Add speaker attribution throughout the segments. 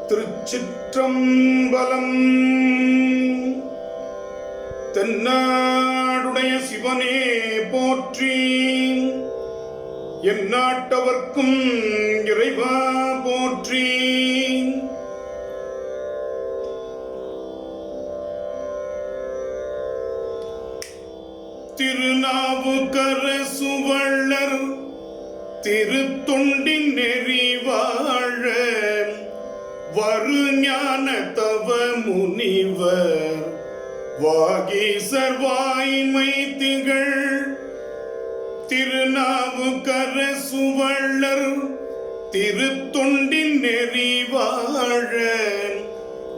Speaker 1: திருச்சிற்றம்பலம். தென்னாடுடைய சிவனே போற்றி, எந்நாட்டவர்க்கும் இறைவா போற்றி. திருநாவுக்கரசுவள்ளர் திருத்தொண்டின் நெறிவாழ வருஞான தவ முனிவர் வாகீசர் வாய்மை திகழ். திருநாவுக்கரசுவள்ளர் திருத்தொண்டின் நெறிவாழ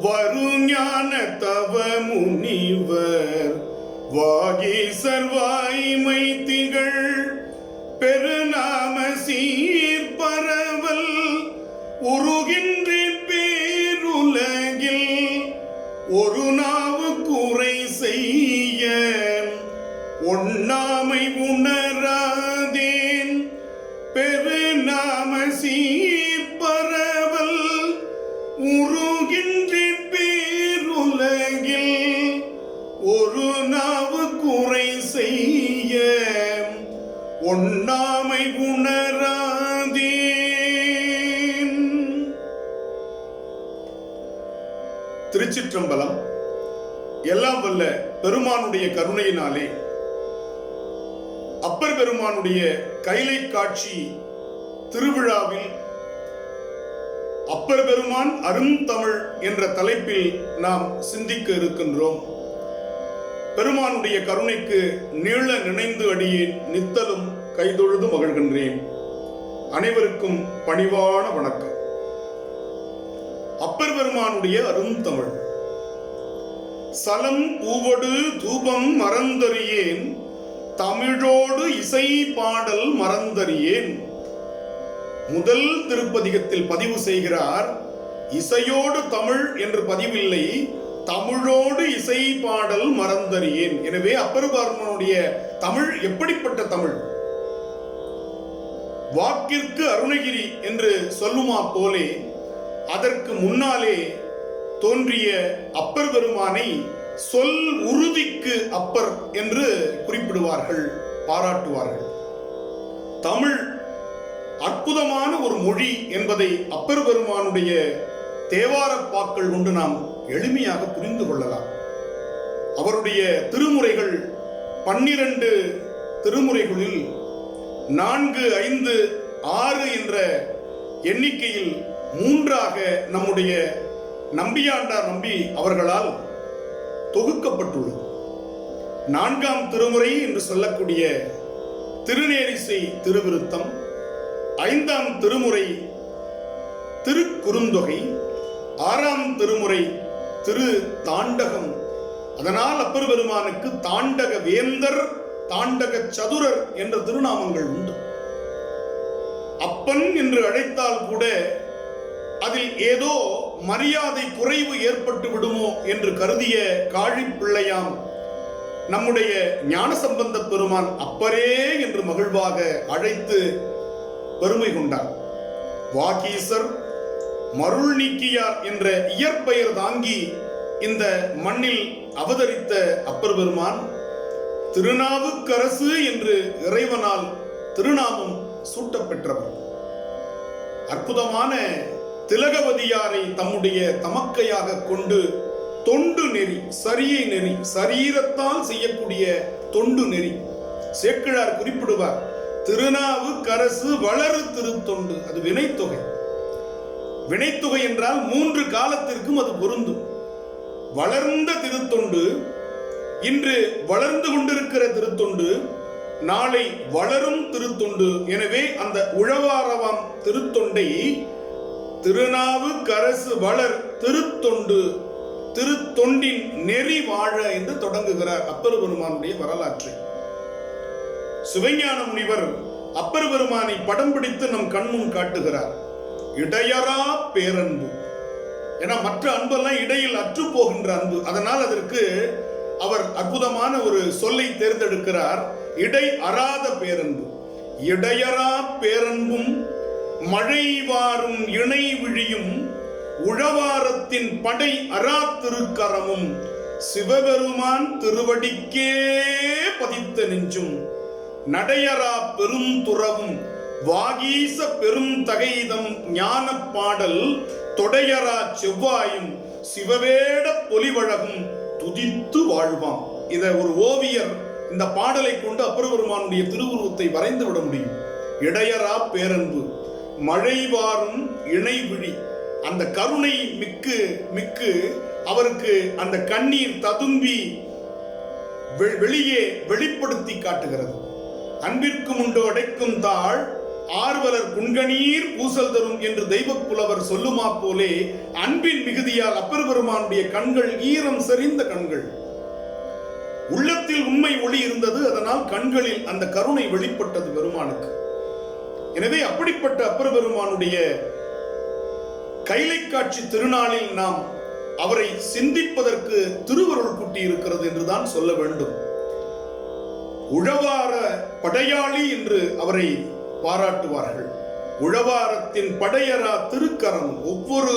Speaker 1: வருஞான தவ முனிவர் வாகீசர் வாய்மை திகழ். பெருநாம சீர்பரவல் உருகின்ற பேருலகில் ஒரு நாவு குறை செய்ய ஒண்ணாமை உணராதேன். பெருநாம சீர்பரவல் உருகின்ற பேருலகில் ஒரு நாவு குறை செய்ய ஒண்ணாமை உணராதேன். திருச்சிற்றம்பலம். எல்லாம் வல்ல பெருமானுடைய கருணையினாலே அப்பர் பெருமானுடைய கைலை காட்சி திருவிழாவில் அப்பர் பெருமான் அருந்தமிழ் என்ற தலைப்பில் நாம் சிந்திக்க இருக்கின்றோம். பெருமானுடைய கருணைக்கு நீள நினைந்து அடியேன் நித்தலும் கைதொழுது மகிழ்கின்றேன். அனைவருக்கும் பணிவான வணக்கம். அப்பர் பெருமானுடைய அருந்தமிழ். சலம் பூவடு தூபம் மறந்தறியேன், தமிழோடு இசை பாடல் மறந்தறியேன். முதல் திருப்பதிகத்தில் பதிவு செய்கிறார், இசையோடு தமிழ் என்று பதிவில்லை, தமிழோடு இசை பாடல் மறந்தறியேன். எனவே அப்பர் பெருமானுடைய தமிழ் எப்படிப்பட்ட தமிழ்? வாக்கிற்கு அருணகிரி என்று சொல்லுமா போலே அதற்கு முன்னாலே தோன்றிய அப்பர் பெருமானை சொல் உறுதிக்கு அப்பர் என்று குறிப்பிடுவார்கள், பாராட்டுவார்கள். தமிழ் அற்புதமான ஒரு மொழி என்பதை அப்பர் பெருமானுடைய தேவாரப்பாக்கள் கொண்டு நாம் எளிமையாக புரிந்து கொள்ளலாம். அவருடைய திருமுறைகள் 12 திருமுறைகளில் 4, 5, 6 என்ற எண்ணிக்கையில் 3ஆக நம்முடைய நம்பியாண்டார் நம்பி அவர்களால் தொகுக்கப்பட்டுள்ளது. 4ஆம் திருமுறை என்று சொல்லக்கூடிய திருநேரிசை திருவிருத்தம், 5ஆம் திருமுறை திருக்குறுந்தொகை, 6ஆம் திருமுறை திரு தாண்டகம். அதனால் அப்பர் பெருமானுக்கு தாண்டக வேந்தர், தாண்டக சதுரர் என்ற திருநாமங்கள் உண்டு. அப்பன் என்று அழைத்தால் கூட அதில் ஏதோ மரியாதை குறைவு ஏற்பட்டு விடுமோ என்று கருதிய காழி பிள்ளையாம் நம்முடைய ஞானசம்பந்த பெருமான் அப்பரே என்று மகிழ்வாக அழைத்து பெருமை கொண்டார். வாகீசர் மருள் நீக்கியார் என்ற இயற்பெயர் தாங்கி இந்த மண்ணில் அவதரித்த அப்பர் பெருமான் திருநாவுக்கரசு என்று இறைவனால் திருநாமம் சூட்டப்பெற்றவர். அற்புதமான திலகவதியாரை தம்முடைய தமக்கையாக கொண்டு தொண்டு நெறி, சரியை நெறி, சரீரத்தால் செய்யக்கூடிய தொண்டு நெறி. சேக்கிழார் குறிப்பிடுவார், திருநாவுக்கரசு வளரு திருத்தொண்டு. அது வினைத்தொகை. வினைத்தொகை என்றால் 3 காலத்திற்கும் அது பொருந்தும். வளர்ந்த திருத்தொண்டு, இன்று வளர்ந்து கொண்டிருக்கிற திருத்தொண்டு, நாளை வளரும் திருத்தொண்டு. எனவே அந்த உழவாரவாம் திருத்தொண்டை திருநாவுக்கரசு வளர் திருத்தொண்டு, திருத்தொண்டின் நெறி வாழ என்று தொடங்குகிறார் அப்பர் பெருமானுடைய வரலாற்றை. சிவஞான முனிவர் அப்பர் பெருமானை படம் பிடித்து நம் கண்முன் காட்டுகிறார். இடையரா பேரன்பு. ஏன்னா மற்ற அன்பெல்லாம் இடையில் அற்று போகின்ற அன்பு. அதனால் அதற்கு அவர் அற்புதமான ஒரு சொல்லை தேர்ந்தெடுக்கிறார், இடை அறாத பேரன்பு. இடையரா பேரன்பும் மழை வாரும் இணை விழியும் உழவாரத்தின் படை அரா திருக்கரமும் சிவபெருமான் திருவடிக்கே பதித்த நெஞ்சும் நடையரா பெரும் துறவும் வாகீச பெரும் தகைதம் ஞான பாடல் தொடையரா செவ்வாயும் சிவவேட பொலிவழகும் துதித்து வாழ்வாம். இத ஒரு ஓவியர் இந்த பாடலை கொண்டு அப்பர் பெருமானுடைய திருவுருவத்தை வரைந்து விட முடியும். இடையரா பேரன்பு, மழைவாரும் இணைவிழி, அந்த கருணை மிக்கு மிக்கு அவருக்கு அந்த கண்ணீர் ததும்பி வெளியே வெளிப்படுத்தி காட்டுகிறது. அன்பிற்கு உண்டு அடைக்கும் தாள் ஆர்வலர் குன்கணீர் பூசல் தரும் என்று தெய்வப் புலவர் சொல்லுமா போலே அன்பின் மிகுதியால் அப்பர் பெருமானுடைய கண்கள் ஈரம் செறிந்த கண்கள். உள்ளத்தில் உண்மை ஒளி இருந்தது, அதனால் கண்களில் அந்த கருணை வெளிப்பட்டது பெருமானுக்கு. எனவே அப்படிப்பட்ட அப்பர் பெருமானுடைய கைலை காட்சி திருநாளில் நாம் அவரை சிந்திப்பதற்கு திருவருள் கூட்டி இருக்கிறது என்றுதான் சொல்ல வேண்டும். உழவார படையாளி என்று அவரை பாராட்டுவார்கள். உழவாரத்தின் படையரா திருக்கரம். ஒவ்வொரு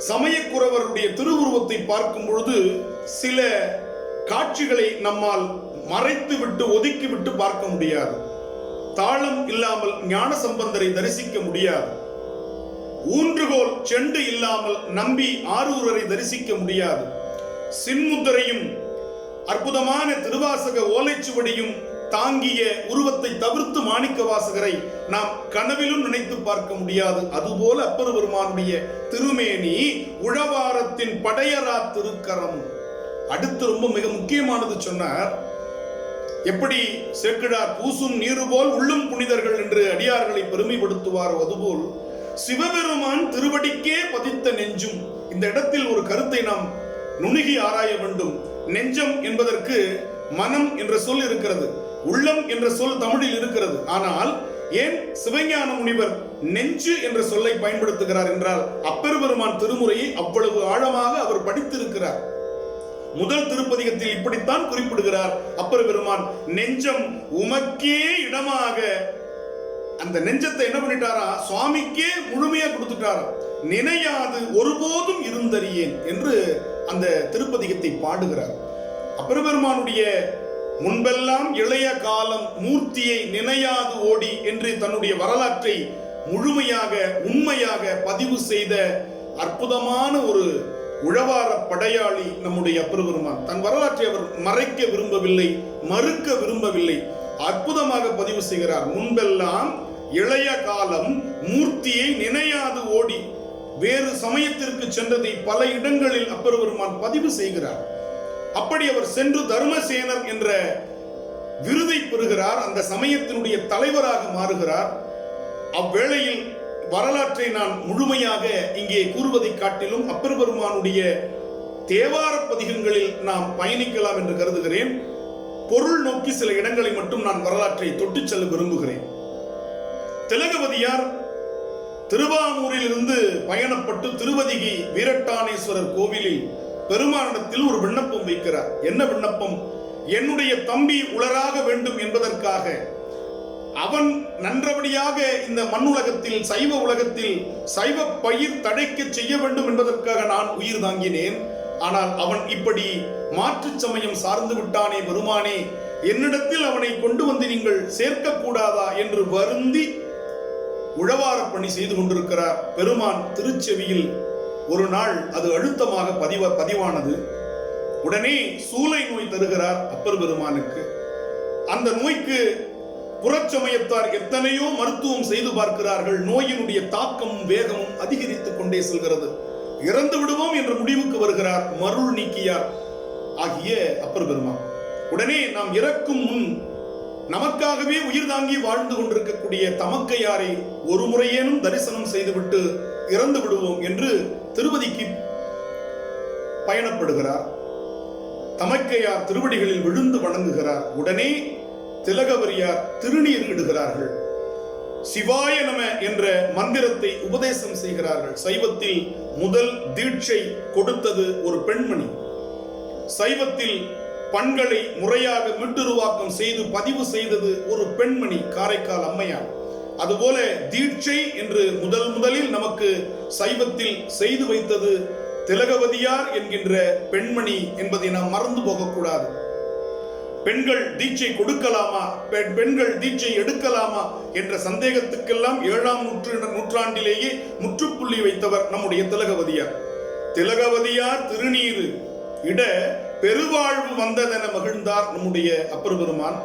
Speaker 1: சமயக்குறவருடைய திருவுருவத்தை பார்க்கும் பொழுது சில காட்சிகளை நம்மால் மறைத்து விட்டு ஒதுக்கி விட்டு பார்க்க முடியாது. தாளம் இல்லாமல் ஞான சம்பந்தரை தரிசிக்க முடியாது. ஊன்றுகோல் செண்டு இல்லாமல் நம்பி ஆரூரரை தரிசிக்க முடியாது. சின்முத்திரையும் அற்புதமான திருவாசக ஓலைச்சுவடியும் தாங்கிய உருவத்தை தவிர்த்து மாணிக்க வாசகரை நாம் கனவிலும் நினைத்து பார்க்க முடியாது. அதுபோல அப்பர் பெருமானுடைய திருமேனி உழவாரத்தின் படையரா திருக்கரம். அடுத்து ரொம்ப மிக முக்கியமானது சொன்னார். எப்படி சேக்கிழார் பூசும் நீரு போல் உள்ளும் புனிதர்கள் என்று அடியார்களை பெருமைப்படுத்துவார், அதுபோல் சிவபெருமான் திருவடிக்கே பதித்த நெஞ்சும். இந்த இடத்தில் ஒரு கருத்தை நாம் நுணுகி ஆராய வேண்டும். நெஞ்சம் என்பதற்கு மனம் என்ற சொல் இருக்கிறது, உள்ளம் என்ற சொல் தமிழில் இருக்கிறது. ஆனால் ஏன் சிவஞான முனிவர் நெஞ்சு என்ற சொல்லை பயன்படுத்துகிறார் என்றால் அப்பர் பெருமான் திருமுறையை அவ்வளவு ஆழமாக அவர் படித்திருக்கிறார். முதல் திருப்பதிகத்தில் இப்படித்தான் குறிப்பிடுகிறார் அப்பர் பெருமான், நெஞ்சம் உமக்கே இடமாக. அந்த நெஞ்சத்தை என்ன பண்ணிட்டாரா, சுவாமிக்கே முழுமையா கொடுத்துட்டாரா. நினையாது ஒருபோதும் இருந்தறியேன் என்று அந்த திருப்பதிகத்தை பாடுகிறார். அப்பர் பெருமானுடைய முன்பெல்லாம் இளைய காலம் மூர்த்தியை நினையாது ஓடி என்று தன்னுடைய வரலாற்றை முழுமையாக உண்மையாக பதிவு செய்த அற்புதமான ஒரு உழவார படையாளி நம்முடைய அப்பர் பெருமான். தன் வரலாற்றை அவர் மறைக்க விரும்பவில்லை, மறுக்க விரும்பவில்லை, அற்புதமாக பதிவு செய்கிறார். முன்பெல்லாம் இளைய காலம் மூர்த்தியை நினையாது ஓடி வேறு சமயத்திற்கு சென்றதை பல இடங்களில் அப்பர் பெருமான் பதிவு செய்கிறார். அப்படி அவர் சென்று தர்மசேனர் என்ற விருதை பெறுகிறார். அந்த சமயத்தினுடைய தலைவராக மாறுகிறார். அவ்வேளையில் வரலாற்றை நான் முழுமையாக இங்கே கூறுவதை காட்டிலும் அப்பர் பெருமானுடைய தேவார பதிகங்களில் நாம் பயணிக்கலாம் என்று கருதுகிறேன். பொருள் நோக்கி சில இடங்களை மட்டும் நான் வரலாற்றை தொட்டு செல்ல விரும்புகிறேன். திலகவதியார் திருவாமூரில் இருந்து பயணப்பட்டு திருவதிகை வீரட்டானேஸ்வரர் கோவிலில் பெருமானிடத்தில் ஒரு விண்ணப்பம் வைக்கிறார். என்ன விண்ணப்பம்? என்னுடைய தம்பி உளராக வேண்டும் என்பதற்காக, அவன் நன்றபடியாக இந்த மண்ணுலகத்தில் சைவ உலகத்தில் சைவ பயிர் தடைக்க செய்ய வேண்டும் என்பதற்காக நான் உயிர் தாங்கினேன். ஆனால் அவன் இப்படி மாற்று சமயம் சார்ந்து விட்டானே பெருமானே, என்னிடத்தில் அவனை கொண்டு வந்து நீங்கள் சேர்க்க கூடாதா என்று வருந்தி உழவார பணி செய்து கொண்டிருக்கிறார். பெருமான் திருச்செவியில் ஒரு நாள் அது அழுத்தமாக பதிவானது. உடனே சூளை நோய் தருகிறார் அப்பர் பெருமானுக்கு. அந்த நோய்க்கு புறச்சமயத்தார் எத்தனையோ மருத்துவம் செய்து பார்க்கிறார்கள். நோயினுடைய தாக்கமும் வேகமும் அதிகரித்துக் கொண்டே செல்கிறது. இறந்து விடுவோம் என்ற முடிவுக்கு வருகிறார் மருள் நீக்கியார் ஆகிய அப்பர் பெருமான். உடனே நாம் இறக்கும் முன் நமக்காகவே உயிர் தாங்கி வாழ்ந்து கொண்டிருக்கக்கூடிய தமக்கையாரை ஒரு முறையேனும் தரிசனம் செய்துவிட்டு இறந்து விடுவோம் என்று திருவதிக்கு பயணப்படுகிறார். தமக்கையார் திருவடிகளில் விழுந்து வணங்குகிறார். உடனே திலகவரியார் திருநீர் இடுகிறார்கள். சிவாய நம என்ற மந்திரத்தை உபதேசம் செய்கிறார்கள். சைவத்தில் முதல் தீட்சை கொடுத்தது ஒரு பெண்மணி. சைவத்தில் பண்களை முறையாக மீட்டுருவாக்கம் செய்து பதிவு செய்தது ஒரு பெண்மணி, காரைக்கால் அம்மையார். அதுபோல தீட்சை என்று முதலில் நமக்கு சைவத்தில் செய்து வைத்தது திலகவதியார் என்கின்ற பெண்மணி என்பதை நாம் மறந்து போகக்கூடாது. பெண்கள் தீட்சை கொடுக்கலாமா, பெண்கள் தீட்சை எடுக்கலாமா என்ற சந்தேகத்துக்கெல்லாம் 7ஆம் நூற்றாண்டிலேயே முற்றுப்புள்ளி வைத்தவர் நம்முடைய திலகவதியார். திலகவதியார் திருநீரு இட பெருவாழ்வு வந்ததென மகிழ்ந்தார் நம்முடைய அப்பர் பெருமான்.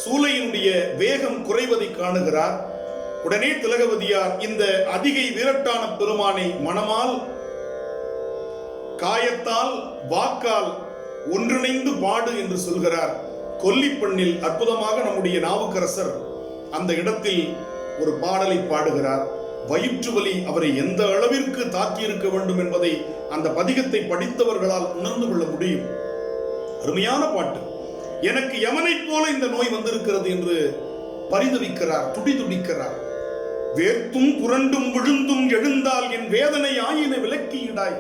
Speaker 1: சூளையினுடைய வேகம் குறைவதை காணுகிறார். உடனே திலகவதியார் இந்த அதிகை வீரட்டான பெருமானை மனமால், காயத்தால், வாக்கால் ஒன்றிணைந்து பாடு என்று சொல்கிறார். கொல்லிப்பண்ணில் அற்புதமாக நம்முடைய நாவுக்கரசர் அந்த இடத்தில் ஒரு பாடலை பாடுகிறார். வயிற்று வலி அவரை எந்த அளவிற்கு தாக்கியிருக்க வேண்டும் என்பதை அந்த பதிகத்தை படித்தவர்களால் உணர்ந்து கொள்ள முடியும். அருமையான பாட்டு. எனக்கு யமனை போல இந்த நோய் வந்திருக்கிறது என்று பரிதவிக்கிறார், துடிதுடிக்கிறார். வேர்த்தும் புரண்டும் விழுந்தும் எழுந்தால் என் வேதனை ஆயின விலக்கியிடாய்,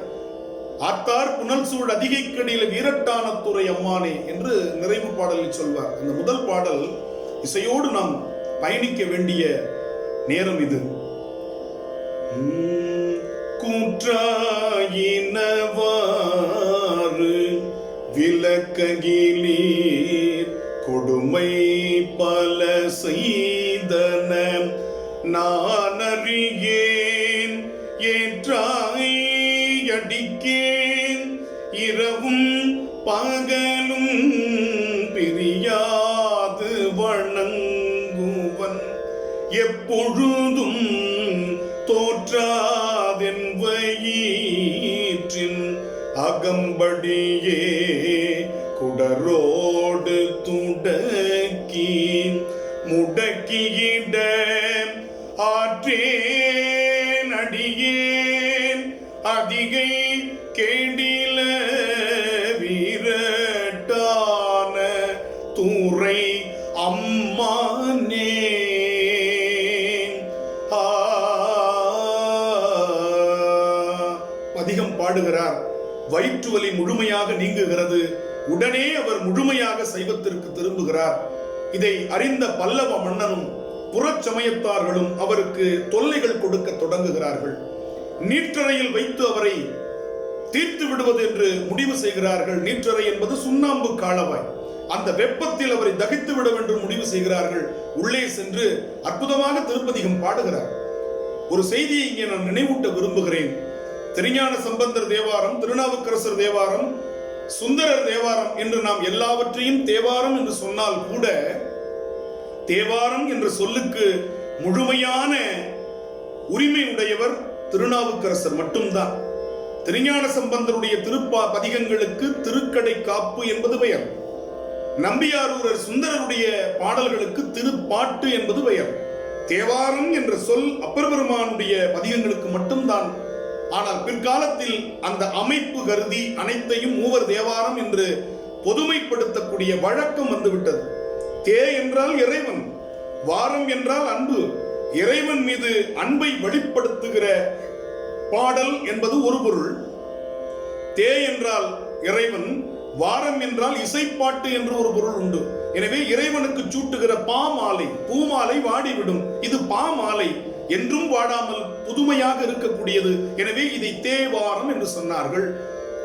Speaker 1: ஆத்தார் புனல் சூழ் அதிகைக்கடியில வீரட்டான துறை அம்மானே என்று நிறைவு பாடலில் சொல்வார். அந்த முதல் பாடல் இசையோடு நாம் பயணிக்க வேண்டிய நேரம் இது. கூற்றாயினவாறு விலக்ககிலீர் கொடுமை பல செய்தன நான் அறியேன், ஏற்றாய் அடிக்கேன் இரவும் பகலும் பிரியாது வணங்குவன், எப்பொழுதும் தோற்றாதென் வயிற்றின் அகம்படியே குடரோடு துடக்கி முடக்கியிட ஆற்றேன் அடியேன் அதிகை கேடில வீரட்டான துறை அம்மானே. பதிகம் பாடுகிறார். வயிற்று வலி முழுமையாக நீங்குகிறது. உடனே அவர் முழுமையாக சைவத்திற்கு திரும்புகிறார். இதை அறிந்த பல்லவ மன்னனும் புறச்சமயத்தார்களும் அவருக்கு தொல்லைகள் கொடுக்க தொடங்குகிறார்கள். நீற்றறையில் வைத்து அவரை தீர்த்து விடுவது என்று முடிவு செய்கிறார்கள். நீற்றறை என்பது சுண்ணாம்பு காலவாய். அந்த வெப்பத்தில் அவரை தகித்து விட வேண்டும் முடிவு செய்கிறார்கள். உள்ளே சென்று அற்புதமாக திருப்பதிகம் பாடுகிறார். ஒரு செய்தியை இங்கே நான் நினைவூட்ட விரும்புகிறேன். திருஞான சம்பந்தர் தேவாரம், திருநாவுக்கரசர் தேவாரம், சுந்தரர் தேவாரம் என்று நாம் எல்லாவற்றையும் தேவாரம் என்று சொன்னால் கூட தேவாரம் என்ற சொல்லுக்கு முழுமையான உரிமை உடையவர் திருநாவுக்கரசர் மட்டும்தான். திருஞான சம்பந்தருடைய பதிகங்களுக்கு திருக்கடை காப்பு என்பது பெயர். நம்பியாரூரர் சுந்தரருடைய பாடல்களுக்கு திருப்பாட்டு என்பது பெயர். தேவாரம் என்ற சொல் அப்பர் பெருமானுடைய பதிகங்களுக்கு மட்டும்தான். ஆனால் பிற்காலத்தில் அந்த அமைப்பு கருதி அனைத்தையும் மூவர் தேவாரம் என்று பொதுமைப்படுத்தக்கூடிய வழக்கம் வந்துவிட்டது. தே என்றால் இறைவன், வாரம் என்றால் அன்பு. இறைவன் மீது அன்பை வெளிப்படுத்துகிற பாடல் என்பது ஒரு பொருள். தே என்றால் இறைவன், வாரம் என்றால் இசைப்பாட்டு என்று ஒரு பொருள் உண்டு. எனவே இறைவனுக்கு சூட்டுகிற பாமாலை, பூமாலை வாடிவிடும். இது பாமாலை, என்றும் வாடாமல் புதுமையாக இருக்கக்கூடியது. எனவே இதை தேவாரம் என்று சொன்னார்கள்.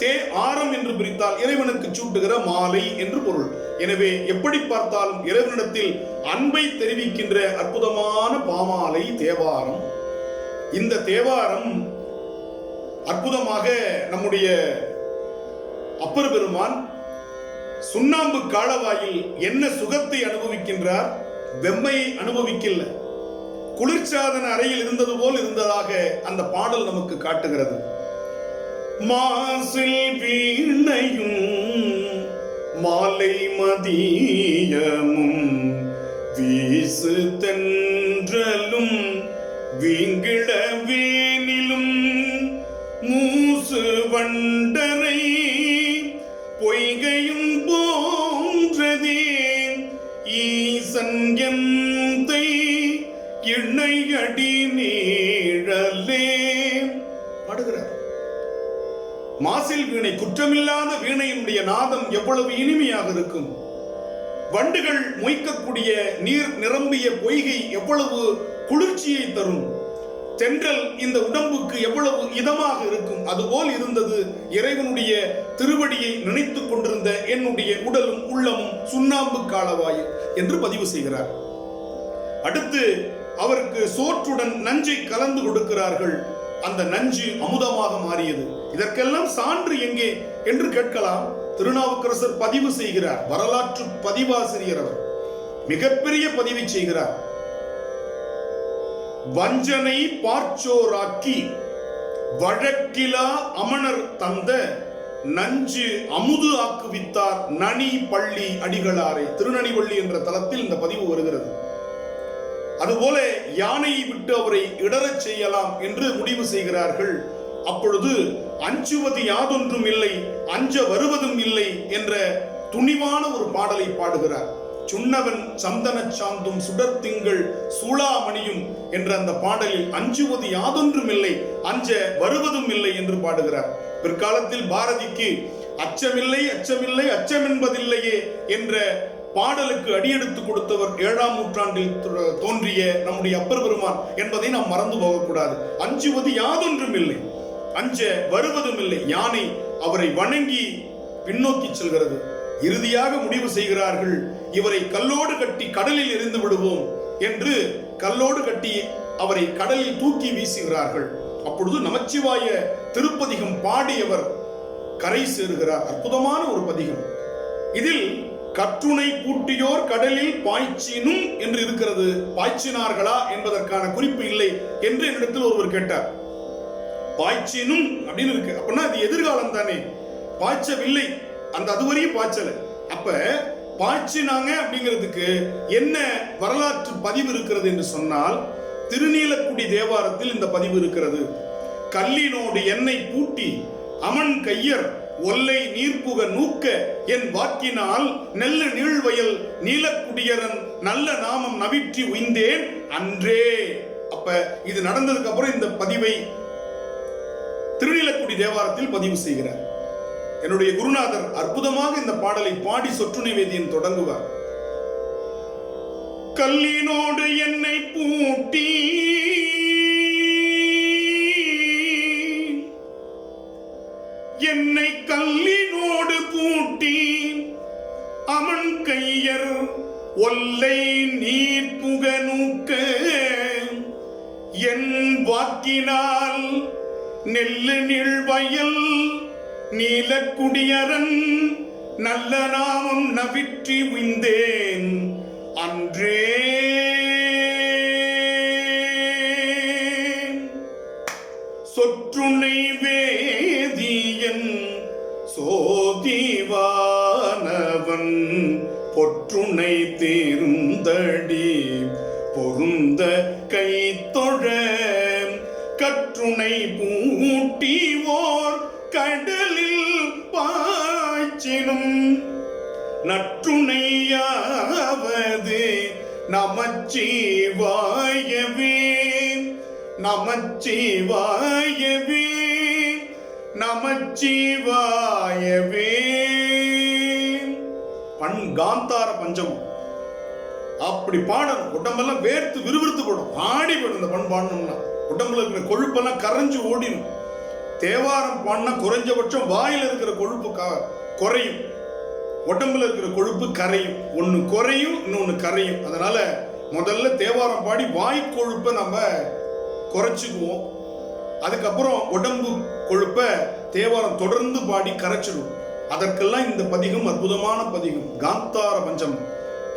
Speaker 1: தே ஆரம் என்று பிரித்தால் இறைவனுக்கு சூட்டுகிற மாலை என்று பொருள். எனவே எப்படி பார்த்தாலும் இறைவனிடத்தில் அன்பை தெரிவிக்கின்ற அற்புதமான பாமாலை தேவாரம். இந்த தேவாரம் அற்புதமாக நம்முடைய அப்பர் பெருமான் சுண்ணாம்பு காலவாயில் என்ன சுகத்தை அனுபவிக்கின்றார், வெம்மையை அனுபவிக்கல. குளிர்சாதன அறையில் இருந்தது போல் இருந்ததாக அந்த பாடல் நமக்கு காட்டுகிறது. மாசில் வீணையும் மாலை மதியமும் வீசு தென்றலும் வீங்கிட வேனிலும் மூசு வண்டரை பொய்கையும் போன்றதே ஈசன் எந்தை இணையடி நீழலே பாடுகிறார். மாசில் வீணை, குற்றமில்லாத வீணையினுடைய நாதம் எவ்வளவு இனிமையாக இருக்கும். வண்டுகள் மொய்க்கக்கூடிய நீர் நிரம்பிய பொய்கை எவ்வளவு குளிர்ச்சியை தரும். தென்றல் இந்த உடம்புக்கு எவ்வளவு இதமாக இருக்கும், அதுபோல் இருந்தது இறைவனுடைய திருவடியை நினைத்துக் கொண்டிருந்த என்னுடைய உடலும் உள்ளமும் சுண்ணாம்பு காலவாயில் என்று பதிவு செய்கிறார். அடுத்து அவருக்கு சோற்றுடன் நஞ்சை கலந்து கொடுக்கிறார்கள். அந்த நஞ்சு அமுதமாக மாறியது. இதற்கெல்லாம் சான்று எங்கே என்று கேட்கலாம். திருநாவுக்கரசர் பதிவு செய்கிறார். வரலாற்று பதிவாசிரியர் அவர். மிகப்பெரிய பதிவை செய்கிறார். வஞ்சனை பார்ச்சோராக்கி வழக்கிலா அமணர் தந்த நஞ்சு அமுது ஆக்குவித்தார் நனி பள்ளி அடிகளாரை. திருநனிவள்ளி என்ற தலத்தில் இந்த பதிவு வருகிறது. அதுபோல யானையை விட்டு அவரை இடரச் செய்யலாம் என்று முடிவு செய்கிறார்கள். அப்பொழுது அஞ்சுவது யாதொன்றும் இல்லை, அஞ்ச வருவதும் இல்லை என்ற துணிவான ஒரு பாடலை பாடுகிறார். சுண்ணவன் சந்தன சாந்தும் சுடர் திங்கள் சூளாமணியும் என்ற அந்த பாடலில் அஞ்சுவது யாதொன்றும் இல்லை, அஞ்ச வருவதும் இல்லை என்று பாடுகிறார். பிற்காலத்தில் பாரதிக்கு அச்சமில்லை அச்சமில்லை அச்சம் என்பதில்லையே என்ற பாடலுக்கு அடியெடுத்து கொடுத்தவர் 7ஆம் நூற்றாண்டில் தோன்றிய நம்முடைய அப்பர் பெருமான் என்பதை நாம் மறந்து போகக்கூடாது. அஞ்சுவது யாதொன்றும் இல்லை, அஞ்ச வருவதும் இல்லை. யானை அவரை வணங்கி பின்னோக்கி செல்கிறது. இறுதியாக முடிவு செய்கிறார்கள், இவரை கல்லோடு கட்டி கடலில் எறிந்து விடுவோம் என்று கல்லோடு கட்டி அவரை கடலில் தூக்கி வீசுகிறார்கள். அப்பொழுது நமச்சிவாய திருப்பதிகம் பாடியவர் கரை சேருகிறார். அற்புதமான ஒரு பதிகம். இதில் கற்றுணை பூட்டியோர் கடலில் பாய்ச்சினும் என்று இருக்கிறது. பாய்ச்சினார்களா என்பதற்கான குறிப்பு இல்லை என்று என்னிடத்தில் ஒருவர் கேட்டார். பாய்ச்சினும் அப்படின்னு இருக்கு, அப்படின்னா அது எதிர்காலம் தானே, பாய்ச்சவில்லை, அந்த அதுவரையும் பாய்ச்சல. அப்ப பாய்ச்சினாங்க அப்படிங்கிறதுக்கு என்ன வரலாற்று பதிவு இருக்கிறது என்று சொன்னால், திருநீலக்குடி தேவாரத்தில் இந்த பதிவு இருக்கிறது. கல்லினோடு எண்ணெய் பூட்டி அமன் கையர் ஒல்லை நீர்ப்புக நூக்க என் வாக்கினால் நெல்ல நீழ்வயல் நீலக்குடியரன் நல்ல நாமம் நவிற்றி உய்ந்தேன் அன்றே. அப்ப இது நடந்ததுக்கு அப்புறம் இந்த பதிவை திருநீலக்குடி தேவாரத்தில் பதிவு செய்கிறார். என்னுடைய குருநாதர் அற்புதமாக இந்த பாடலை பாடி சொற்றுணை வேதியன் தொடங்குவார். கல்லினோடு என்னை பூட்டி என்னை கல்லினோடு பூட்டி அமன் கையர் ஒல்லை நீர் புக நூக்க என் வாக்கினால் நெல்லு நீழ்வயல் நீலக்குடியரன் நல்ல நாமம் நவிற்றி உய்ந்தேன் அன்றே. சொற்றுணை வேதியன் சோதிவானவன் பொற்றுணை தேர்ந்தடி பொருந்த கைத்தொழ கற்றுணை பூட்டிவோர் கடலில் பாய்ச்சினும் நற்றுணையாவது நமச்சிவாயவே நமச்சிவாயவே நமச்சிவாயவே. பண் காந்தார பஞ்சமம் அப்படி பாடணும். உடம்பெல்லாம் வேர்த்து விறுவிறுத்து போடும், ஆடி போடும். இந்த பண் பாடணும்னா உடம்புல இருக்கிற கொழுப்பெல்லாம் கரைஞ்சு ஓடிடும். தேவாரம் பாடினா குறைஞ்சபட்சம் வாயில் இருக்கிற கொழுப்பு குறையும், உடம்புல இருக்கிற கொழுப்பு கரையும். ஒன்னு குறையும், இன்னொன்னு கரையும். அதனால முதல்ல தேவாரம் பாடி வாய் கொழுப்பை நம்ம குறைச்சிக்குவோம். அதுக்கப்புறம் உடம்பு கொழுப்பை தேவாரம் தொடர்ந்து பாடி கரைச்சிடும். அதற்கெல்லாம் இந்த பதிகம் அற்புதமான பதிகம். காந்தார பஞ்சமம்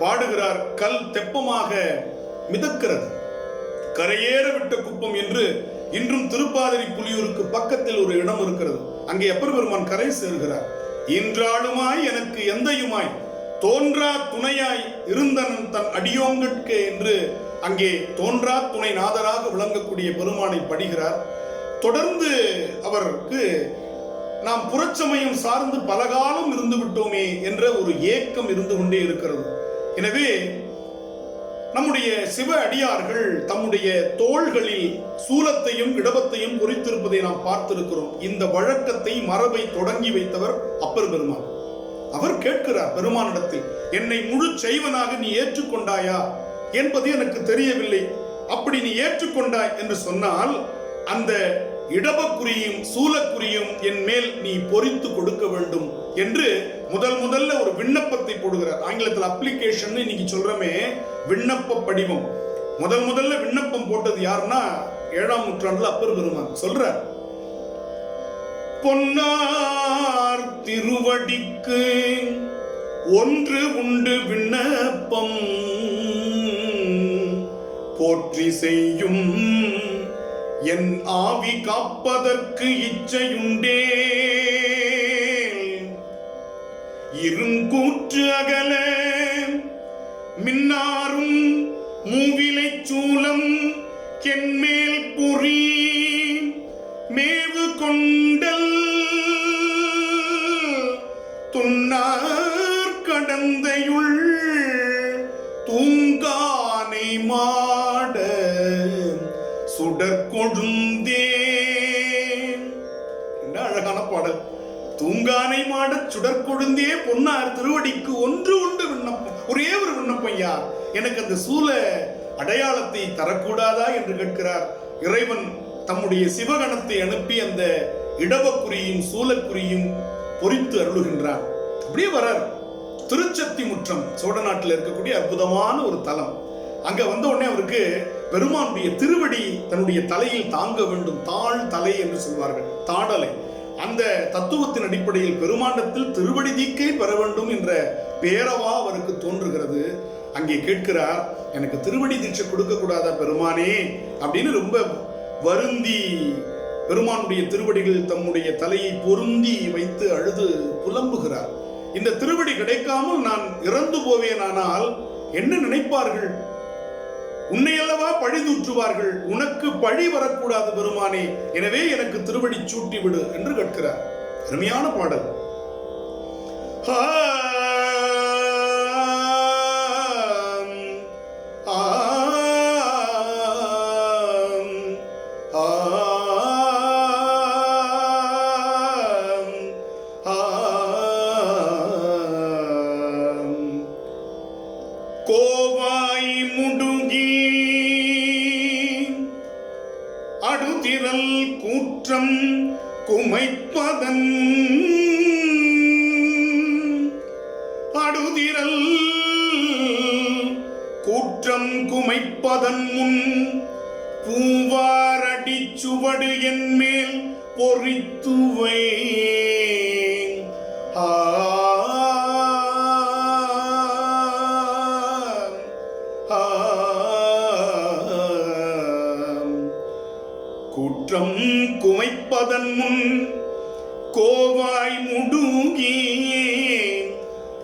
Speaker 1: பாடுகிறார். கல் தெப்பமாக மிதக்கிறது, கரையேற விட்ட குப்பம் என்று இன்றும் திருப்பாதிரி புலியூருக்கு பக்கத்தில் ஒரு இடம் இருக்கிறது. அங்கே அப்பர் பெருமான் கரை சேர்கிறார். இன்றாளுமாய் எனக்கு எந்தையுமாய் தோன்றா துணையாய் இருந்தனன் தன் அடியோங்கட்கே என்று அங்கே தோன்றா துணை நாதராக விளங்கக்கூடிய பெருமானை படுகிறார். தொடர்ந்து அவருக்கு நாம் புறச்சமயம் சார்ந்து பலகாலம் இருந்து விட்டோமே என்ற ஒரு ஏக்கம் இருந்து கொண்டே இருக்கிறது. எனவே நம்முடைய சிவ அடியார்கள் தம்முடைய தோள்களில் சூலத்தையும் இடபத்தையும் குறித்திருப்பதை நாம் பார்த்திருக்கிறோம். இந்த வழக்கத்தை மரபை தொடங்கி வைத்தவர் அப்பர் பெருமான். அவர் கேட்கிறார் பெருமானிடத்தில், என்னை முழு செய்வனாக நீ ஏற்றுக்கொண்டாயா என்பது எனக்கு தெரியவில்லை. அப்படி நீ ஏற்றுக்கொண்டாய் என்று சொன்னால் அந்த இடபக்குறியும் சூலக்குறியும் என் மேல் நீ பொறித்து கொடுக்க வேண்டும் என்று முதல்ல ஒரு விண்ணப்பத்தை போடுகிறார். ஆங்கிலத்தில் அப்ளிகேஷன் இன்னைக்கு சொல்றமே, விண்ணப்ப படிவம். முதல்ல விண்ணப்பம் போட்டது யாருன்னா 7ஆம் நூற்றாண்டுல அப்பர் பெருமான் சொல்றார். பொன்னார் திருவடிக்கு ஒன்று உண்டு விண்ணப்பம், போற்றி செய்யும் என் ஆவி காப்பதற்கு இச்சையுண்டே, இருங்கூற்று அகல மின்னாரும் மூவிலை சூலம் கென்மேல் புரி மேவு கொண்டல் துன்னார் கடந்தையுள் தூங்கானை மாட சுடற்கொழுந்தே. என்ன அழகான பாடல்! தூங்கானை மாட சுடற்கொழுந்தே பொன்னார் திருவடிக்கு ஒன்று உண்டு விண்ணப்பம். ஒரே ஒரு விண்ணப்பம், யார் எனக்கு அந்த சூல அடையாளத்தை தரக்கூடாதா என்று கேட்கிறார். இறைவன் தம்முடைய சிவகணத்தை அனுப்பி அந்த இடவக்குறியும் சூலக்குறியும் பொறித்து அருளுகின்றார். அப்படியே வரார். திருச்சத்தி முற்றம் சோழ நாட்டில் இருக்கக்கூடிய அற்புதமான ஒரு தலம். அங்க வந்த உடனே அவருக்கு பெருமானுடைய திருவடி தன்னுடைய தலையில் தாங்க வேண்டும். தாழ் தலை என்று சொல்வார்கள், தாடலை. அந்த தத்துவத்தின் அடிப்படையில் பெருமாண்டத்தில் திருவடி தீக்கை பெற வேண்டும் என்ற பேரவா அவருக்கு தோன்றுகிறது. அங்கே கேட்கிறார், எனக்கு திருவடி தீட்சை கொடுக்க கூடாதா பெருமானே அப்படின்னு ரொம்ப வருந்தி பெருமானுடைய திருவடிகள் தம்முடைய தலையை பொருந்தி வைத்து அழுது புலம்புகிறார். இந்த திருவடி கிடைக்காமல் நான் இறந்து போவேனானால் என்ன நினைப்பார்கள்? உன்னை அல்லவா பழி தூற்றுவார்கள். உனக்கு பழி வரக்கூடாது பெருமானே, எனவே எனக்கு திருவடி சூட்டி விடு என்று கேட்கிறார். அருமையான பாடல். கோவாய் முடுங்கி அடுதிரல் கூற்றம் குமைப்பதன், அடுதிரல் கூற்றம் குமைப்பதன் முன் பூவாரடி சுவடு என் மேல் பொறித்துவை. கூற்றம் குமைப்பதன் முன் கோவாய் முடுங்கி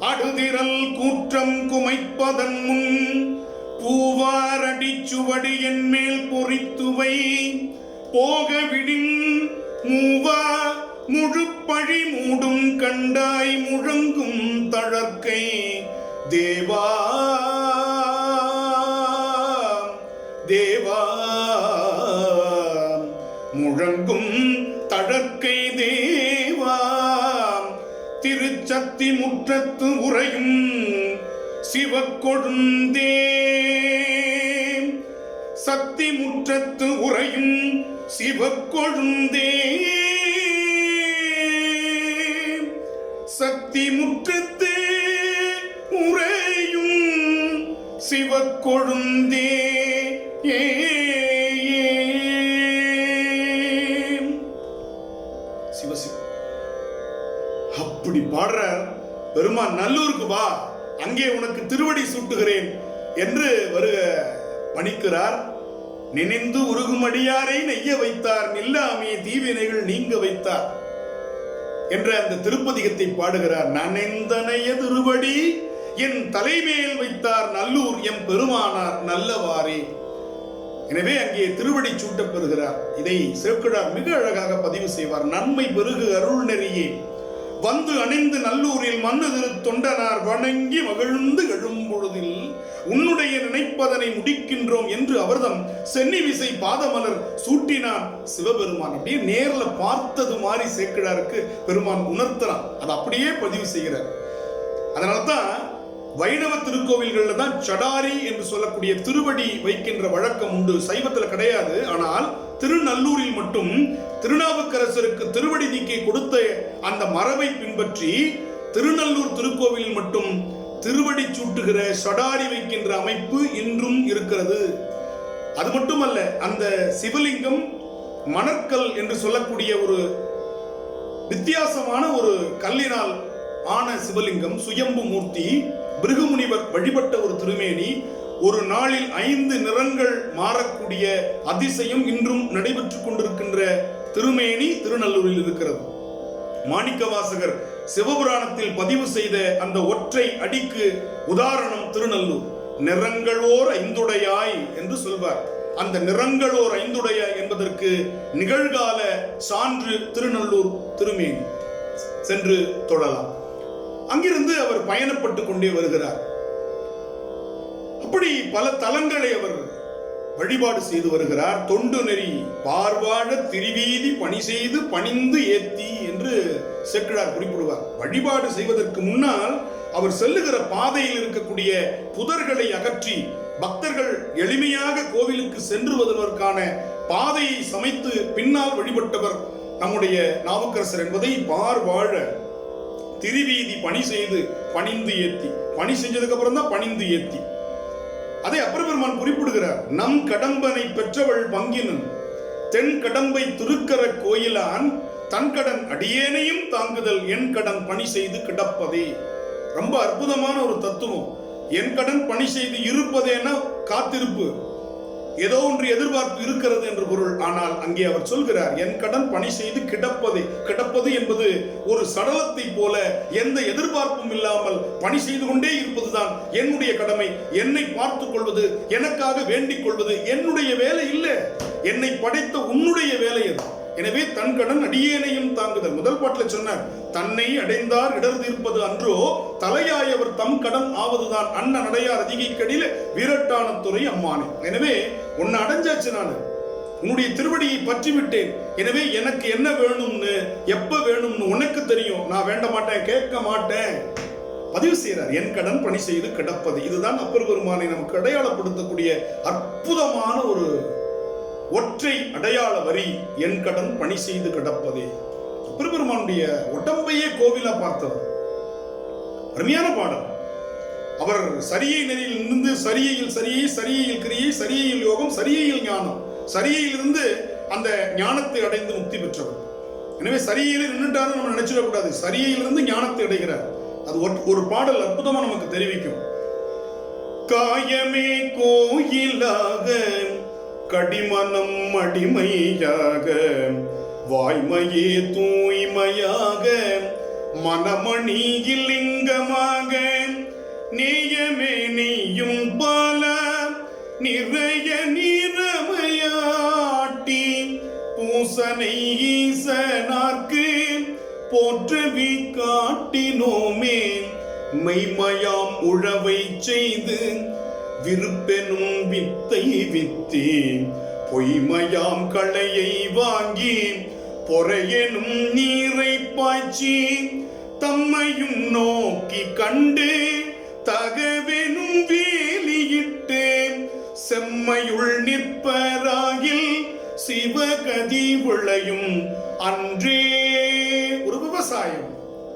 Speaker 1: அடுதிரல் கூற்றம் குமைப்பதன் முன் பூவாரடி சுவடு என் மேல் பொறித்துவை. போக விடின் மூவா முழுப்பழி மூடும் கண்டாய் முழங்கும் தழற்கை தேவா தேவா, முழங்கும் தழற்கை தேவா. திருச்சத்தி முற்றத்து உறையும் சிவக்கொழுந்தே, சத்தி முற்றத்து உறையும் சிவக்கொழுந்தே, சக்தி முற்றத்து உறையும் சிவக்கொழுந்தே. அப்படி பாடுறார் பெருமான். நல்லூருக்கு வா, அங்கே உனக்கு திருவடி சூட்டுகிறேன் என்று வருக பணிக்கிறார். நினைந்து உருகும் அடியாரை நெய்ய வைத்தார், நில்லாமே தீவினைகள் நீங்க வைத்தார் என்ற அந்த திருப்பதிகத்தை பாடுகிறார். நனைந்தனைய திருவடி என் தலைமேல் வைத்தார், நல்லூர் எம் பெருமானார் நல்லவாறே. எனவே அங்கே திருவடி சூட்டப் பெறுகிறார். இதை சேக்கிழார் மிக அழகாக பதிவு செய்வார். நன்மை பெருகு அருள் நெறியே வந்து அணிந்து நல்லூரில் மன்னு திரு தொண்டனார் வணங்கி மகிழ்ந்து எழும்பொழுதில் உன்னுடைய நினைப்பதனை முடிக்கின்றோம் என்று அவர்தம் சென்னி விசை பாதமலர் சூட்டினான் சிவபெருமான். அப்படியே நேர்ல பார்த்தது மாதிரி சேக்கிழாருக்கு பெருமான் உணர்த்தலாம். அதை அப்படியே பதிவு செய்கிறார். அதனால்தான் வைணவ திருக்கோவில்கள்ல தான் சடாரி என்று சொல்லக்கூடிய திருவடி வைக்கின்ற வழக்கம் உண்டு. சைவத்துல கிடையாது. ஆனால் திருநல்லூரில் மட்டும் திருநாவுக்கரசருக்கு திருவடி தீக்கை கொடுத்த அந்த மரபை பின்பற்றி திருநல்லூர் திருக்கோவிலில் மட்டும் திருவடி சூட்டுகிற சடாரி வைக்கின்ற அமைப்பு இன்றும் இருக்கிறது. அது மட்டுமல்ல, அந்த சிவலிங்கம் மணற்கல் என்று சொல்லக்கூடிய ஒரு வித்தியாசமான ஒரு கல்லினால் ஆன சிவலிங்கம், சுயம்பு மூர்த்தி, பிருகுமுனிவர் வழிபட்ட ஒரு திருமேனி. ஒரு நாளில் 5 நிறங்கள் மாறக்கூடிய அதிசயம் இன்றும் நடைபெற்றுக் கொண்டிருக்கின்ற திருமேனி திருநல்லூரில் இருக்கிறது. மாணிக்கவாசகர் சிவபுராணத்தில் பதிவு செய்த அந்த ஒற்றை அடிக்கு உதாரணம் திருநல்லூர். நிறங்களோர் 5 என்று சொல்வார். அந்த நிறங்களோர் 5 என்பதற்கு நிகழ்கால சான்று திருநல்லூர் திருமேனி. சென்று தொழலாம். அங்கிருந்து அவர் பயணப்பட்டு கொண்டே வருகிறார். அப்படி பல தலங்களை அவர் வழிபாடு செய்து வருகிறார். தொண்டு நெறி பார்வாழ திருவீதி பணி செய்து பணிந்து ஏத்தி என்று செக்கிழார் குறிப்பிடுவார். வழிபாடு செய்வதற்கு முன்னால் அவர் செல்லுகிற பாதையில் இருக்கக்கூடிய புதர்களை அகற்றி பக்தர்கள் எளிமையாக கோவிலுக்கு சென்று வருவதற்கான பாதையை சமைத்து பின்னால் வழிபட்டவர் நம்முடைய நாவுக்கரசர் என்பதை பார்வாழ திருவீதி பணி செய்து பணிந்து ஏத்தி, பணி செஞ்சதுக்கு அப்புறம் தான் பணிந்து ஏத்தி. அதை அப்பர் பெருமான் குறிப்பிடுகிறார். நம் கடம்பனை பெற்றவள் பங்கினன் தென் கடம்பை திருக்கர கோயிலான் தன் கடன் அடியேனையும் தாங்குதல் என் கடன் பணி செய்து கிடப்பதே. ரொம்ப அற்புதமான ஒரு தத்துவம். என் கடன் பணி செய்து இருப்பதேனா காத்திருப்பு, ஏதோ ஒன்று எதிர்பார்ப்பு இருக்கிறது என்று பொருள். ஆனால் அங்கே அவர் சொல்கிறார், என் கடன் பணி செய்து கிடப்பதே. கிடப்பது என்பது ஒரு சடலத்தை போல எந்த எதிர்பார்ப்பும் இல்லாமல் பணி செய்து கொண்டே இருப்பதுதான் என்னுடைய கடமை. என்னை பார்த்துக் கொள்வது, எனக்காக வேண்டிக் கொள்வது என்னுடைய வேலை இல்லை, என்னை படைத்த உன்னுடைய வேலை அது. எனவே தன் கடன் அடியேனையும் தாங்குதல். முதல் பாட்டில் சொன்னார், தன்னை அடைந்தார் இடர் தீர்ப்பது அன்றோ தலையாயவர் தம் கடன் ஆவதுதான் அண்ணன் அடையார் அதிகை கடில வீரட்டான துறை அம்மானே. எனவே உன்னை அடைஞ்சாச்சு, நான் உன்னுடைய திருவடியை பற்றி விட்டேன். எனவே எனக்கு என்ன வேணும்னு எப்ப வேணும்னு உனக்கு தெரியும். நான் வேண்ட மாட்டேன், கேட்க மாட்டேன். பதிவு செய்கிறார், என் கடன் பணி செய்து கிடப்பது. இதுதான் அப்பர் பெருமானை நமக்கு அடையாளப்படுத்தக்கூடிய அற்புதமான ஒரு ஒற்றை அடையாள வரி. என் கடன் பணி செய்து கிடப்பதே. அப்பர் பெருமானுடைய உடம்பையே கோவிலா பார்த்தவர். அருமையான பாடல். அவர் சரியை நெறியில் இருந்து சரியையில் சரியை, சரியையில் கிரியை, சரியையில் யோகம், சரியையில் ஞானம், சரியையில் இருந்து அந்த ஞானத்தை அடைந்து முக்தி பெற்றவர். எனவே சரியையில் நின்றுட்டாரு நம்ம நினைச்சிடக்கூடாது. சரியையிலிருந்து ஞானத்தை அடைகிறார். அது ஒரு பாடல் அற்புதமா நமக்கு தெரிவிக்கும். காயமே கோயிலாக கடிமனம் அடிமையாக வாய்மையே தூய்மையாக மனமணியில் லிங்கமாக நேயமே நீயும் பால நிறைய நீரமையாட்டி பூசனை ஈசனார்க்கு போற்றவி காட்டினோமே மெய்மயாம் உழவை செய்து விருப்பெனும் வித்தை வித்தி பொய்மையாம் களையை வாங்கி பொறையெனும் நீரை பாய்ச்சி தம்மையும் நோக்கி கண்டு தகவெனும் வேலியிட்டு செம்மையுள் நிற்பராகில் சிவகதி விளையும் அன்றே. ஒரு விவசாயம்.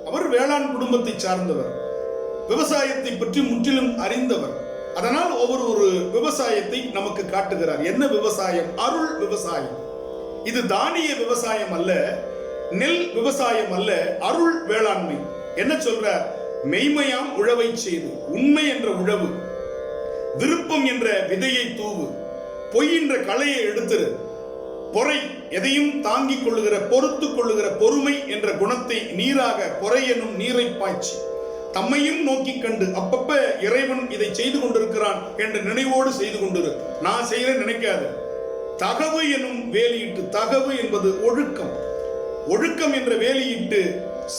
Speaker 1: அவர் வேளாண் குடும்பத்தை சார்ந்தவர், விவசாயத்தை பற்றி முற்றிலும் அறிந்தவர். அதனால் ஒரு விவசாயத்தை நமக்கு காட்டுகிறார். என்ன விவசாயம்? அருள் விவசாயம். இது தானிய விவசாயம் அல்ல, நெல் விவசாயம் அல்ல, அருள் வேளாண்மை. என்ன சொல்ற? மெய்மையாம் உழவை செய்து, உண்மை என்ற உழவு, விருப்பம் என்ற விதையை தூவு, பொய் என்ற களையை எடுத்துரு, பொறை எதையும் தாங்கிக் கொள்ளுகிற பொறுத்துக் கொள்ளுகிற பொறுமை என்ற குணத்தை நீராக பொறை எனும் நீரை பாய்ச்சி தம்மையும் நோக்கி கண்டு அப்பப்ப இறைவன் இதை செய்து கொண்டிருக்கிறான் என்ற நினைவோடு செய்து கொண்டிரு. நான் செய்யறேன் நினைக்காது. தகவு எனும் வேலியிட்டு, தகவு என்பது ஒழுக்கம், ஒழுக்கம் என்ற வேலியிட்டு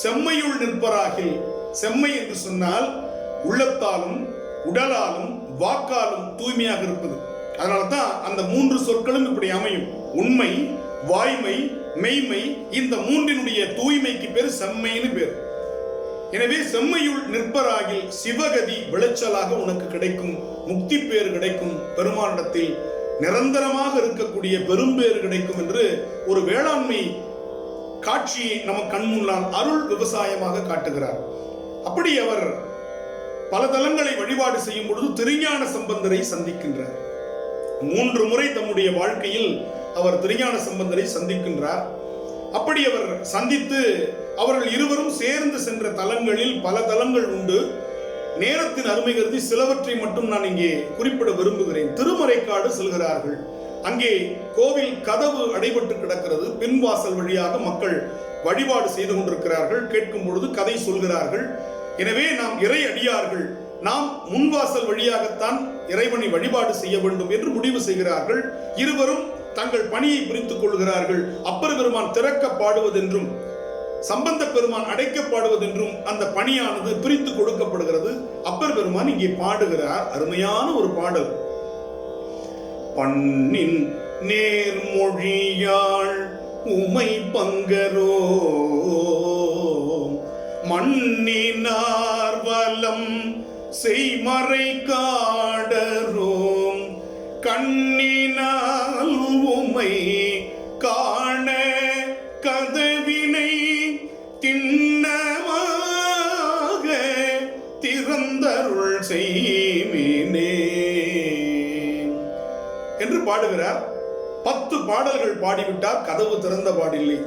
Speaker 1: செம்மையுள் நிற்பராகில். செம்மை என்று சொன்னால் உள்ளத்தாலும் உடலாலும் வாக்காலும் தூய்மையாக இருப்பது. அதனால்தான் அந்த 3 சொற்களும் இப்படி அமையும். உண்மை, வாய்மை, மெய்மை. இந்த 3னுடைய தூய்மைக்கு பேரு செம்மைன்னு பேர். எனவே செம்மையுள் நிற்பராகில் சிவகதி விளைச்சலாக உனக்கு கிடைக்கும், முக்தி பேர் கிடைக்கும், பெருமானிடத்தில் நிரந்தரமாக இருக்கக்கூடிய பெரும்பேறு கிடைக்கும் என்று ஒரு வேளாண்மை காட்சியை நம்ம கண்முன்னால் அருள் விவசாயமாக காட்டுகிறார். அப்படி அவர் பல தலங்களை வழிபாடு செய்யும் பொழுது திருஞான சம்பந்தரை சந்திக்கின்றார். 3 முறை தம்முடைய வாழ்க்கையில் அவர் திருஞான சம்பந்தரை சந்திக்கின்றார். அப்படி அவர் சந்தித்து அவர்கள் இருவரும் சேர்ந்து சென்ற தலங்களில் பல தலங்கள் உண்டு. நேரத்தின் அருமை கருதி சிலவற்றை மட்டும் நான் இங்கே குறிப்பிட விரும்புகிறேன். திருமறைக்காடு செல்கிறார்கள். அங்கே கோவில் கதவு அடைபட்டு கிடக்கிறது. பின்வாசல் வழியாக மக்கள் வழிபாடு செய்து கொண்டிருக்கிறார்கள். கேட்கும் பொழுது கதை சொல்கிறார்கள். எனவே நாம் இறை அடியார்கள், நாம் முன்வாசல் வழியாகத்தான் இறைவனை வழிபாடு செய்ய வேண்டும் என்று முடிவு செய்கிறார்கள். இருவரும் தங்கள் பணியை பிரித்துக் கொள்கிறார்கள். அப்பர் பெருமான் திறக்க பாடுவதென்றும் சம்பந்த பெருமான் அடைக்க பாடுவதென்றும் அந்த பணியானது பிரித்து கொடுக்கப்படுகிறது. அப்பர் பெருமான் இங்கே பாடுகிறார். அருமையான ஒரு பாடல். பண்ணின் நேர்மொழியாள் உமை பங்கரோ மண்ணினார் வலம் செய்மறை காடரோம் கண்ணினால் உமை காண கதவினை திண்ணமாக திறந்தருள் செய்மினே என்று பாடுகிறார். 10 பாடல்கள் பாடிவிட்டார். கதவு திறந்த பாடில்லை.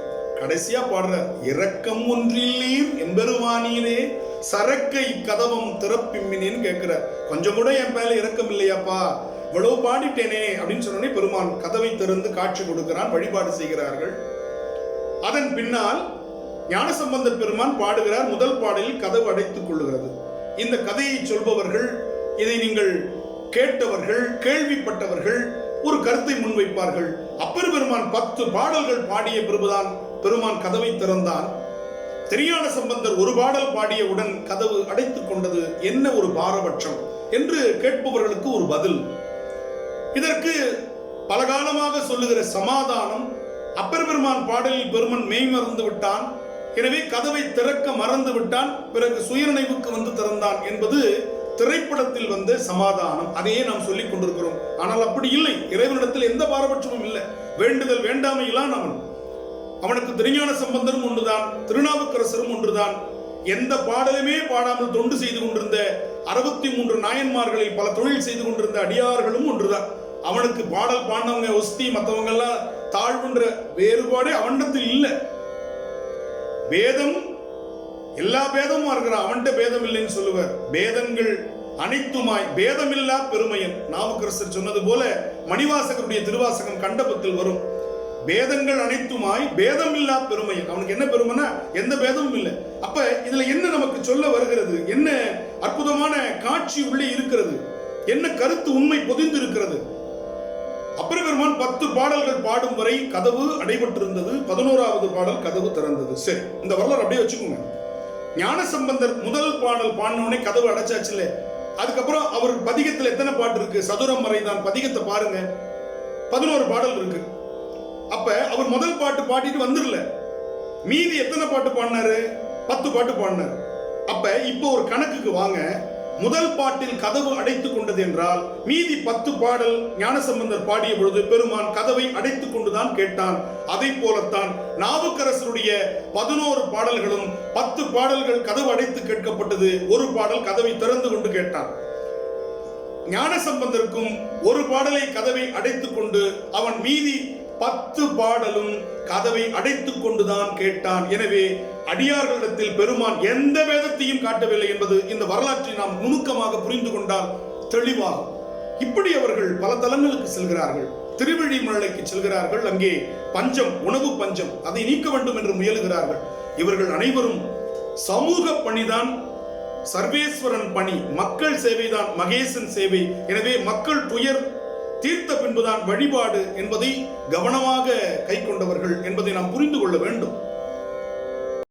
Speaker 1: கடைசியா பாடுறார். இரக்கம் ஒன்றில்லீர் எம்பெருமானீரே சரக்கை கதவம் திறப்பிம்மினேன்னு கேட்கிறார். கொஞ்சம் கூட என் மேல இரக்கம் இல்லையாப்பா, இவ்வளவு பாடிட்டேனே அப்படின்னு சொன்னோடனே பெருமான் கதவை திறந்து காட்சி கொடுக்கிறான். வழிபாடு செய்கிறார்கள். அதன் பின்னால் ஞானசம்பந்த பெருமான் பாடுகிறார். முதல் பாடலில் கதவு அடைத்துக் கொள்ளுகிறது. இந்த கதையை சொல்பவர்கள், இதை நீங்கள் கேட்டவர்கள், கேள்விப்பட்டவர்கள் ஒரு கருத்தை முன்வைப்பார்கள். அப்பர் பெருமான் 10 பாடல்கள் பாடிய பிறகுதான் பெருமான் கதவை திறந்தான். திருஞான சம்பந்தர் ஒரு பாடல் பாடியவுடன் கதவு அடைத்துக் கொண்டது. என்ன ஒரு பாரபட்சம் என்று கேட்பவர்களுக்கு ஒரு பதில். இதற்கு பல காலமாக சொல்லுகிற சமாதானம், அப்பர் பெருமான் பாடலில் பெருமன் மெய் மறந்து விட்டான், எனவே கதவை திறக்க மறந்து விட்டான், பிறகு சுயநினைவுக்கு வந்து திறந்தான் என்பது திரைப்படத்தில் வந்த சமாதானம். அதையே நாம் சொல்லிக் கொண்டிருக்கிறோம். ஆனால் அப்படி இல்லை. இறைவனிடத்தில் எந்த பாரபட்சமும் இல்லை. வேண்டுதல் வேண்டாமையிலான் அவனுக்கு திருஞான சம்பந்தரும் ஒன்றுதான், திருநாவுக்கரசரும் ஒன்றுதான். எந்த பாடலுமே பாடாமல் தொண்டு செய்து கொண்டிருந்த 63 நாயன்மார்களில் பல தொழில் செய்து கொண்டிருந்த அடியார்களும் ஒன்றுதான். அவனுக்கு பாடல் பாடினவங்க ஒஸ்தி, மற்றவங்க எல்லாம் தாழ்வுன்ற வேறுபாடே அவனிடத்தில் இல்லை. பேதம் எல்லா பேதமும் இருக்கிறான், அவன்கிட்ட பேதம் இல்லைன்னு சொல்லுவார். பேதங்கள் அனைத்துமாய் பேதமில்லா பெருமையன். நாவுக்கரசர் சொன்னது போல மணிவாசகருடைய திருவாசகம் கண்டபத்தில் வரும். பேதங்கள் அனைத்துமாய் பேதமில்லா பெருமையன். அவனுக்கு என்ன பெருமைனா எந்த பேதமும் இல்லை. அப்ப இதுல என்ன நமக்கு சொல்ல வருகிறது? என்ன அற்புதமான காட்சி உள்ளே இருக்கிறது? என்ன கருத்து உண்மை பொதிந்து இருக்கிறது? அப்பர் பெருமான் 10 பாடல்கள் பாடும் வரை கதவு அடைபட்டிருந்தது. 11வது பாடல் கதவு திறந்தது. சரி, இந்த வரலாறு அப்படியே வச்சுக்கோங்க. ஞானசம்பந்தர் முதல் பாடல் பாடினோடனே கதவு அடைச்சாச்சு இல்ல. அதுக்கப்புறம் அவர் பதிகத்தில் எத்தனை பாட்டு இருக்கு? சதுரம் மறைதான் பதிகத்தை பாருங்க, 11 பாடல் இருக்கு. அப்ப அவர் முதல் பாட்டு பாடிட்டு வந்துடல. மீதி எத்தனை பாட்டு பாடினாரு? 10 பாட்டு பாடினார். அப்ப இப்போ ஒரு கணக்குக்கு வாங்க. முதல் பாட்டில் கதவு அடைத்துக் கொண்டது என்றால் மீதி 10 பாடல் ஞானசம்பந்தர் பாடிய பொழுது பெருமான் கதவை அடைத்துக் கொண்டுதான் கேட்டான். அதை போலத்தான் நாவுக்கரசருடைய 11 பாடல்களும் 10 பாடல்கள் கதவு அடைத்து கேட்கப்பட்டது. ஒரு பாடல் கதவை திறந்து கொண்டு கேட்டான். ஞானசம்பந்தருக்கும் ஒரு பாடலை கதவை அடைத்துக் கொண்டு அவன் மீதி 10 பாடலும் கதவை அடைத்துக் கொண்டுதான் கேட்டான். எனவே அடியார்களிடத்தில் பெருமான் எந்த வேதத்தையும் காட்டவில்லை என்பது இந்த வரலாற்றை நாம் நுணுக்கமாக புரிந்து கொண்டால் தெளிவாகும். இப்படி அவர்கள் பல தலங்களுக்கு செல்கிறார்கள். திருவிழிமலைக்கு செல்கிறார்கள். அங்கே பஞ்சம், உணவு பஞ்சம், அதை நீக்க வேண்டும் என்று முயலுகிறார்கள். இவர்கள் அனைவரும் சமூக பணிதான் சர்வேஸ்வரன் பணி, மக்கள் சேவைதான் மகேசன் சேவை. எனவே மக்கள் துயர் தீர்த்த பின்புதான் வழிபாடு என்பதை கவனமாக கை கொண்டவர்கள் என்பதை நாம் புரிந்து கொள்ள வேண்டும்.